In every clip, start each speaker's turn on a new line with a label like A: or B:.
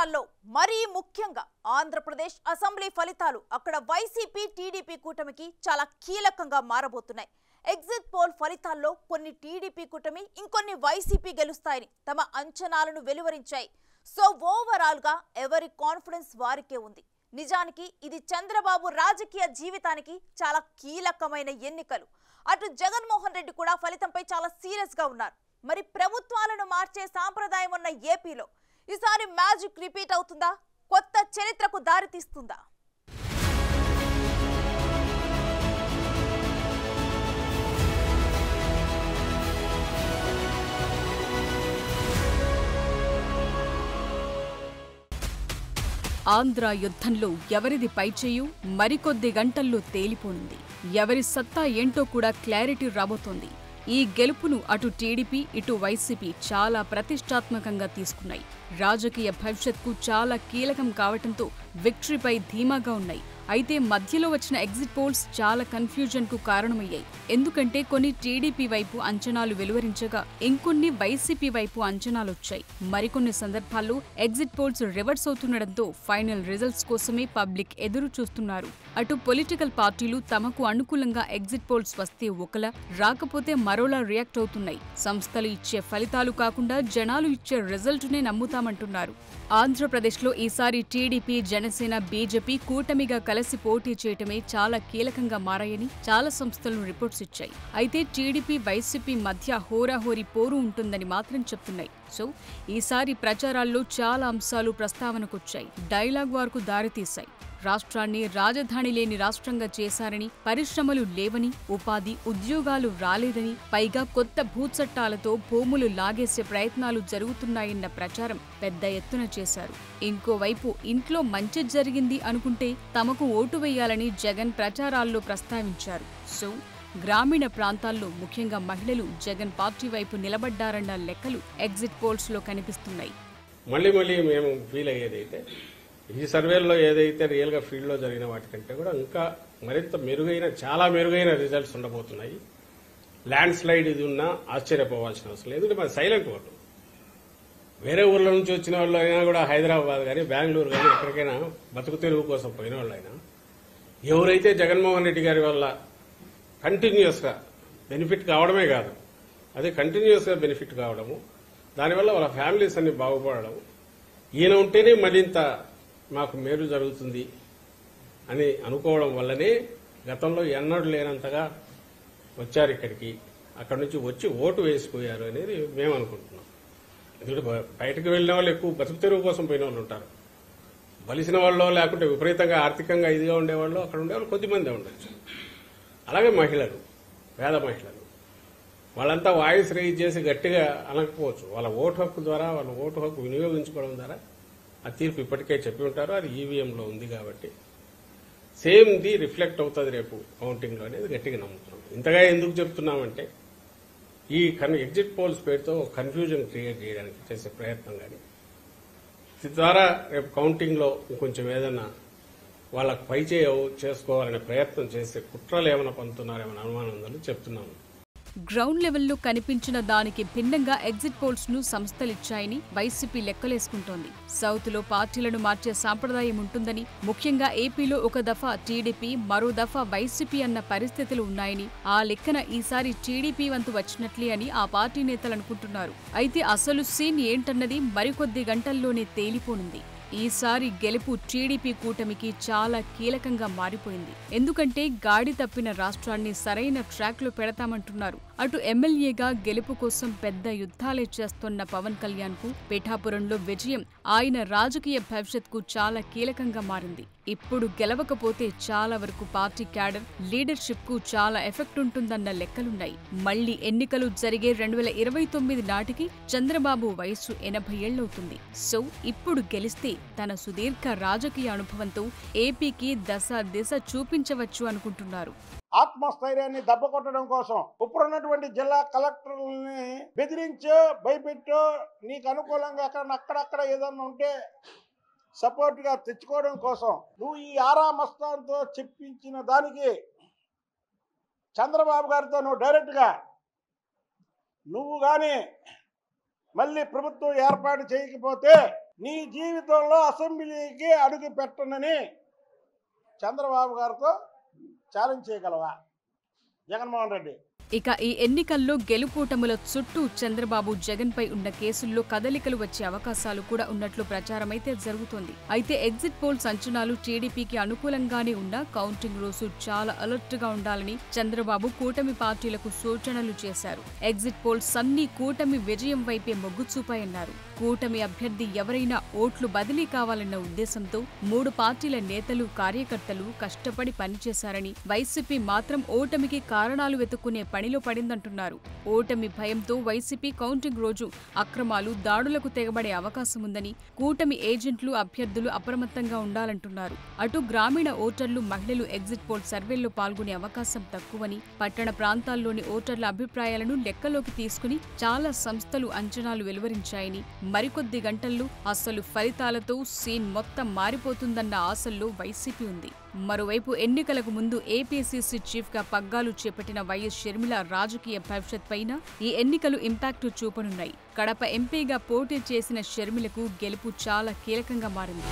A: ఫలితాల్లో మరీ ముఖ్యంగా ఆంధ్రప్రదేశ్ అసెంబ్లీ ఫలితాలు అక్కడ వైసీపీ టీడీపీ కూటమికి చాలా కీలకంగా మారబోతున్నాయి. ఎగ్జిట్ పోల్ ఫలితాల్లో కొన్ని టీడీపీ కూటమి ఇంకొన్ని వైసీపీ గెలుస్తాయని తమ అంచనాలను వెలువరించాయి. సో ఓవరాల్ గా ఎవరి కాన్ఫిడెన్స్ వారికే ఉంది. నిజానికి ఇది చంద్రబాబు రాజకీయ జీవితానికి చాలా కీలకమైన ఎన్నికలు. అటు జగన్మోహన్ రెడ్డి కూడా ఫలితంపై చాలా సీరియస్ గా ఉన్నారు. మరి ప్రభుత్వాలను మార్చే సాంప్రదాయం ఉన్న ఏపీలో ఈసారి మ్యాజిక్ రిపీట్ అవుతుందా? కొత్త చరిత్రకు దారి తీస్తుందా?
B: ఆంధ్ర యుద్ధంలో ఎవరిది పైచేయు మరికొద్ది గంటల్లో తేలిపోనుంది. ఎవరి సత్తా ఏంటో కూడా క్లారిటీ రాబోతోంది. ఈ గెలుపును అటు టీడీపీ ఇటు వైసీపీ చాలా ప్రతిష్టాత్మకంగా తీసుకున్నాయి. రాజకీయ భవిష్యత్కు చాలా కీలకం కావటంతో విక్టరీపై ధీమాగా ఉన్నాయి. అయితే మధ్యలో వచ్చిన ఎగ్జిట్ పోల్స్ చాలా కన్ఫ్యూజన్ కు కారణమయ్యాయి. ఎందుకంటే కొన్ని టీడీపీ వైపు అంచనాలు వెలువరించగా ఇంకొన్ని వైసీపీ వైపు అంచనాలొచ్చాయి. మరికొన్ని సందర్భాల్లో ఎగ్జిట్ పోల్స్ రివర్స్ అవుతుండటంతో ఫైనల్ రిజల్ట్స్ కోసమే పబ్లిక్ ఎదురు చూస్తున్నారు. అటు పొలిటికల్ పార్టీలు తమకు అనుకూలంగా ఎగ్జిట్ పోల్స్ వస్తే ఒకలా, రాకపోతే మరోలా రియాక్ట్ అవుతున్నాయి. సంస్థలు ఇచ్చే ఫలితాలు కాకుండా జనాలు ఇచ్చే రిజల్ట్నే నమ్ముతామంటున్నారు. ఆంధ్రప్రదేశ్లో ఈసారి టీడీపీ, జనసేన, బీజేపీ కూటమిగా కలిసి పోటీ చేయటమే చాలా కీలకంగా మారాయని చాలా సంస్థలు రిపోర్ట్స్ ఇచ్చాయి. అయితే టీడీపీ, వైసీపీ మధ్య హోరాహోరీ పోరు ఉంటుందని మాత్రం చెప్తున్నాయి. సో ఈసారి ప్రచారాల్లో చాలా అంశాలు ప్రస్తావనకొచ్చాయి. డైలాగ్ వార్కు దారితీశాయి. రాష్ట్రాన్ని రాజధాని లేని రాష్ట్రంగా చేశారని, పరిశ్రమలు లేవని, ఉపాధి, ఉద్యోగాలు రాలేదని, పైగా కొత్త భూచట్టాలతో భూములు లాగేసే ప్రయత్నాలు జరుగుతున్నాయన్న ప్రచారం పెద్ద ఎత్తున చేశారు. ఇంకోవైపు ఇంట్లో మంచి జరిగింది అనుకుంటే తమకు ఓటు వేయాలని జగన్ ప్రచారాల్లో ప్రస్తావించారు. సో గ్రామీణ ప్రాంతాల్లో ముఖ్యంగా మహిళలు జగన్ పార్టీ వైపు నిలబడ్డారన్న లెక్కలు ఎగ్జిట్ పోల్స్ లో కనిపిస్తున్నాయి.
C: మళ్ళీ మేము ఫీల్ అయ్యేదైతే ఈ సర్వేల్లో ఏదైతే రియల్ గా ఫీల్డ్ లో జరిగిన వాటికంటే కూడా ఇంకా మరింత మెరుగైన, చాలా మెరుగైన రిజల్ట్స్ ఉండబోతున్నాయి. ల్యాండ్ స్లైడ్ ఇది ఉన్నా ఆశ్చర్యపోవాల్సిన అవసరం లేదు. ఎందుకంటే మన సైలెంట్ ఓటు వేరే ఊర్ల నుంచి వచ్చిన వాళ్ళు అయినా కూడా, హైదరాబాద్ కానీ బెంగళూరు కానీ ఎక్కడికైనా బతుకు తెరువు కోసం పోయిన వాళ్ళైనా, ఎవరైతే జగన్మోహన్ రెడ్డి గారి వల్ల కంటిన్యూస్ గా బెనిఫిట్ కావడమే కాదు, అదే కంటిన్యూస్ గా బెనిఫిట్ కావడము, దానివల్ల వాళ్ళ ఫ్యామిలీస్ అన్ని బాగుపడడం, ఈయన ఉంటేనే మరింత మాకు మేలు జరుగుతుంది అని అనుకోవడం వల్లనే గతంలో ఎన్నడూ లేనంతగా వచ్చారు ఇక్కడికి. అక్కడి నుంచి వచ్చి ఓటు వేసిపోయారు అనేది మేము అనుకుంటున్నాం. ఎందుకంటే బయటకు వెళ్లిన వాళ్ళు ఎక్కువ బతుకు తెరువు కోసం పోయిన వాళ్ళు ఉంటారు. బలిసిన వాళ్ళు, లేకుంటే విపరీతంగా ఆర్థికంగా ఇదిగా ఉండేవాళ్ళు అక్కడ ఉండేవాళ్ళు కొద్దిమందే ఉండొచ్చు. అలాగే మహిళలు, పేద మహిళలు, వాళ్ళంతా వాయిస్ రైజ్ చేసి గట్టిగా అనకపోవచ్చు. వాళ్ళ ఓటు హక్కు ద్వారా, వాళ్ళ ఓటు హక్కు వినియోగించుకోవడం ద్వారా ఆ తీర్పు ఇప్పటికే చెప్పి ఉంటారు. అది ఈవీఎంలో ఉంది కాబట్టి సేమ్ ది రిఫ్లెక్ట్ అవుతుంది రేపు కౌంటింగ్లో అనేది గట్టిగా నమ్ముతున్నాం. ఇంతగా ఎందుకు చెప్తున్నామంటే ఈ ఎగ్జిట్ పోల్స్ పేరుతో కన్ఫ్యూజన్ క్రియేట్ చేయడానికి చేసే ప్రయత్నం కానీ, ద్వారా రేపు కౌంటింగ్లో ఇంకొంచెం ఏదైనా వాళ్ళకు చేసుకోవాలనే ప్రయత్నం చేసే కుట్రలు ఏమైనా పంతున్నారేమైనా అనుమానం ఉందని చెప్తున్నాము.
B: గ్రౌండ్ లెవెల్లో కనిపించిన దానికి భిన్నంగా ఎగ్జిట్ పోల్స్ ను సంస్థలిచ్చాయని వైసీపీ లెక్కలేసుకుంటోంది. సౌత్ లో పార్టీలను మార్చే సాంప్రదాయం ఉంటుందని, ముఖ్యంగా ఏపీలో ఒక దఫా టీడీపీ, మరో దఫా వైసీపీ అన్న పరిస్థితులు ఉన్నాయని, ఆ లెక్కన ఈసారి టీడీపీ వంతు వచ్చినట్లే అని ఆ పార్టీ నేతలు అనుకుంటున్నారు. అయితే అసలు సీన్ ఏంటన్నది మరికొద్ది గంటల్లోనే తేలిపోనుంది. ఈసారి గెలుపు టీడీపీ కూటమికి చాలా కీలకంగా మారిపోయింది. ఎందుకంటే గాడి తప్పిన రాష్ట్రాన్ని సరైన ట్రాక్ లో పెడతామంటున్నారు. అటు ఎమ్మెల్యేగా గెలుపు కోసం పెద్ద యుద్ధాలే చేస్తున్న పవన్ కళ్యాణ్ కు పిఠాపురంలో విజయం ఆయన రాజకీయ భవిష్యత్కు చాలా కీలకంగా మారింది. ఇప్పుడు గెలవకపోతే చాలా వరకు పార్టీ క్యాడర్, లీడర్షిప్ కు చాలా ఎఫెక్ట్ ఉంటుందన్న లెక్కలున్నాయి. మళ్లీ ఎన్నికలు జరిగే 2029 నాటికి చంద్రబాబు వయస్సు 80 ఏళ్లవుతుంది. సో ఇప్పుడు గెలిస్తే తన సుదీర్ఘ రాజకీయ అనుభవంతో ఏపీకి దిశ చూపించవచ్చు అనుకుంటున్నారు.
D: ఆత్మస్థైర్యాన్ని దెబ్బకొట్టడం కోసం ఇప్పుడున్నటువంటి జిల్లా కలెక్టర్లని బెదిరించో, భయపెట్టో, నీకు అనుకూలంగా అక్కడక్కడ ఏదన్నా ఉంటే సపోర్ట్ గా తెచ్చుకోవడం కోసం నువ్వు ఈ ఆరా మస్తాన్తో చెప్పించిన దానికి చంద్రబాబు గారితో నువ్వు డైరెక్ట్ గా నువ్వు గాని మళ్ళీ ప్రభుత్వం ఏర్పాటు చేయకపోతే నీ జీవితంలో అసెంబ్లీకి అడుగు పెట్టనని చంద్రబాబు గారితో ఛాలెంజ్ చేయగలవా జగన్మోహన్ రెడ్డి?
B: ఇక ఈ ఎన్నికల్లో గెలుపోటముల చుట్టూ చంద్రబాబు జగన్ పై ఉన్న కేసుల్లో కదలికలు వచ్చే అవకాశాలు కూడా ఉన్నట్లు ప్రచారమైతే జరుగుతోంది. అయితే ఎగ్జిట్ పోల్స్ అంచనాలు టీడీపీకి అనుకూలంగానే ఉన్నా కౌంటింగ్ రోజు చాలా అలర్ట్ గా ఉండాలని చంద్రబాబు కూటమి పార్టీలకు సూచనలు చేశారు. ఎగ్జిట్ పోల్స్ అన్ని కూటమి విజయం వైపే మొగ్గు చూపాయన్నారు. కూటమి అభ్యర్థి ఎవరైనా ఓట్లు బదిలీ కావాలన్న ఉద్దేశంతో 3 పార్టీల నేతలు కార్యకర్తలు కష్టపడి పనిచేశారని, వైసీపీ మాత్రం ఓటమికి కారణాలు వెతుక్కునే పనిలో పడిందంటున్నారు. ఓటమి భయంతో వైసీపీ కౌంటింగ్ రోజు అక్రమాలు, దాడులకు తెగబడే అవకాశం ఉందని కూటమి ఏజెంట్లు, అభ్యర్థులు అప్రమత్తంగా ఉండాలంటున్నారు. అటు గ్రామీణ ఓటర్లు, మహిళలు ఎగ్జిట్ పోల్ సర్వేల్లో పాల్గొనే అవకాశం తక్కువని, పట్టణ ప్రాంతాల్లోని ఓటర్ల అభిప్రాయాలను లెక్కలోకి తీసుకుని చాలా సంస్థలు అంచనాలు వెలువరించాయని, మరికొద్ది గంటల్లో అసలు ఫలితాలతో సీన్ మొత్తం మారిపోతుందన్న ఆశల్లో వైసీపీ ఉంది. మరోవైపు ఎన్నికలకు ముందు ఏపీసీసీ చీఫ్ గా పగ్గాలు చేపట్టిన వైఎస్ షర్మిల రాజకీయ భవిష్యత్ పైన ఈ ఎన్నికలు ఇంపాక్ట్ చూపనున్నాయి. కడప ఎంపీగా పోటీ చేసిన షర్మిలకు గెలుపు చాలా కీలకంగా మారింది.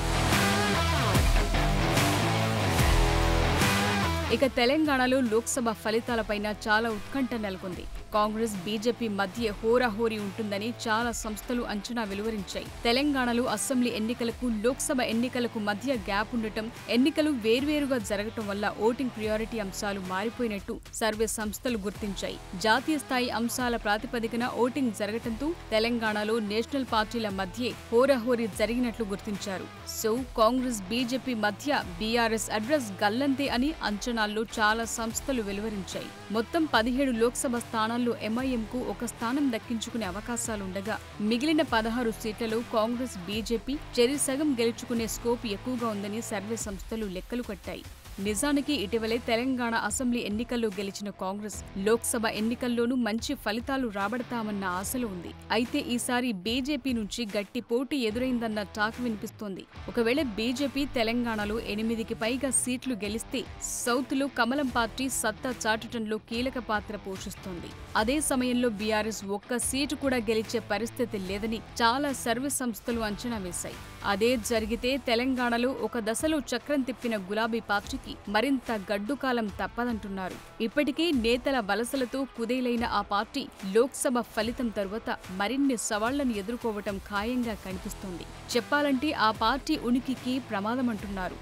B: ఇక తెలంగాణలో లోక్సభ ఫలితాలపైన చాలా ఉత్కంఠ నెలకొంది. కాంగ్రెస్, బీజేపీ మధ్య హోరాహోరీ ఉంటుందని చాలా సంస్థలు అంచనా వెలువరించాయి. తెలంగాణలో అసెంబ్లీ ఎన్నికలకు, లోక్సభ ఎన్నికలకు మధ్య గ్యాప్ ఉండటం, ఎన్నికలు వేర్వేరుగా జరగటం వల్ల ఓటింగ్ ప్రియారిటీ అంశాలు మారిపోయినట్టు సర్వే సంస్థలు గుర్తించాయి. జాతీయ స్థాయి అంశాల ప్రాతిపదికన ఓటింగ్ జరగటంతో తెలంగాణలో నేషనల్ పార్టీల మధ్య హోరాహోరీ జరిగినట్లు గుర్తించారు. సో కాంగ్రెస్, బీజేపీ మధ్య బీఆర్ఎస్ అడ్రస్ గల్లంతే అని అంచనాల్లో చాలా సంస్థలు వెలువరించాయి. మొత్తం 17 లోక్సభ స్థానాల్లో ఎంఐఎంకు ఒక స్థానం దక్కించుకునే అవకాశాలుండగా మిగిలిన 16 సీట్లలో కాంగ్రెస్, బీజేపీ చెరి సగం గెలుచుకునే స్కోప్ ఎక్కువగా ఉందని సర్వే సంస్థలు లెక్కలు కట్టాయి. నిజానికి ఇటీవలే తెలంగాణ అసెంబ్లీ ఎన్నికల్లో గెలిచిన కాంగ్రెస్ లోక్సభ ఎన్నికల్లోనూ మంచి ఫలితాలు రాబడతామన్న ఆశలు ఉంది. అయితే ఈసారి బీజేపీ నుంచి గట్టి పోటీ ఎదురైందన్న టాక్ వినిపిస్తోంది. ఒకవేళ బీజేపీ తెలంగాణలో 8కి పైగా సీట్లు గెలిస్తే సౌత్లో కమలం పార్టీ సత్తా చాటటంలో కీలక పాత్ర పోషిస్తోంది. అదే సమయంలో బీఆర్ఎస్ ఒక్క సీటు కూడా గెలిచే పరిస్థితి లేదని చాలా సర్వే సంస్థలు అంచనా వేశాయి. అదే జరిగితే తెలంగాణలో ఒక దశలో చక్రం తిప్పిన గులాబీ పార్టీకి మరింత గడ్డుకాలం తప్పదంటున్నారు. ఇప్పటికే నేతల వలసలతో కుదేలైన ఆ పార్టీ లోక్సభ ఫలితం తరువాత మరిన్ని సవాళ్లను ఎదుర్కోవటం ఖాయంగా కనిపిస్తోంది. చెప్పాలంటే ఆ పార్టీ ఉనికికి ప్రమాదమంటున్నారు.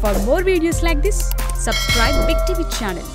B: For more videos like this, subscribe Big TV channel.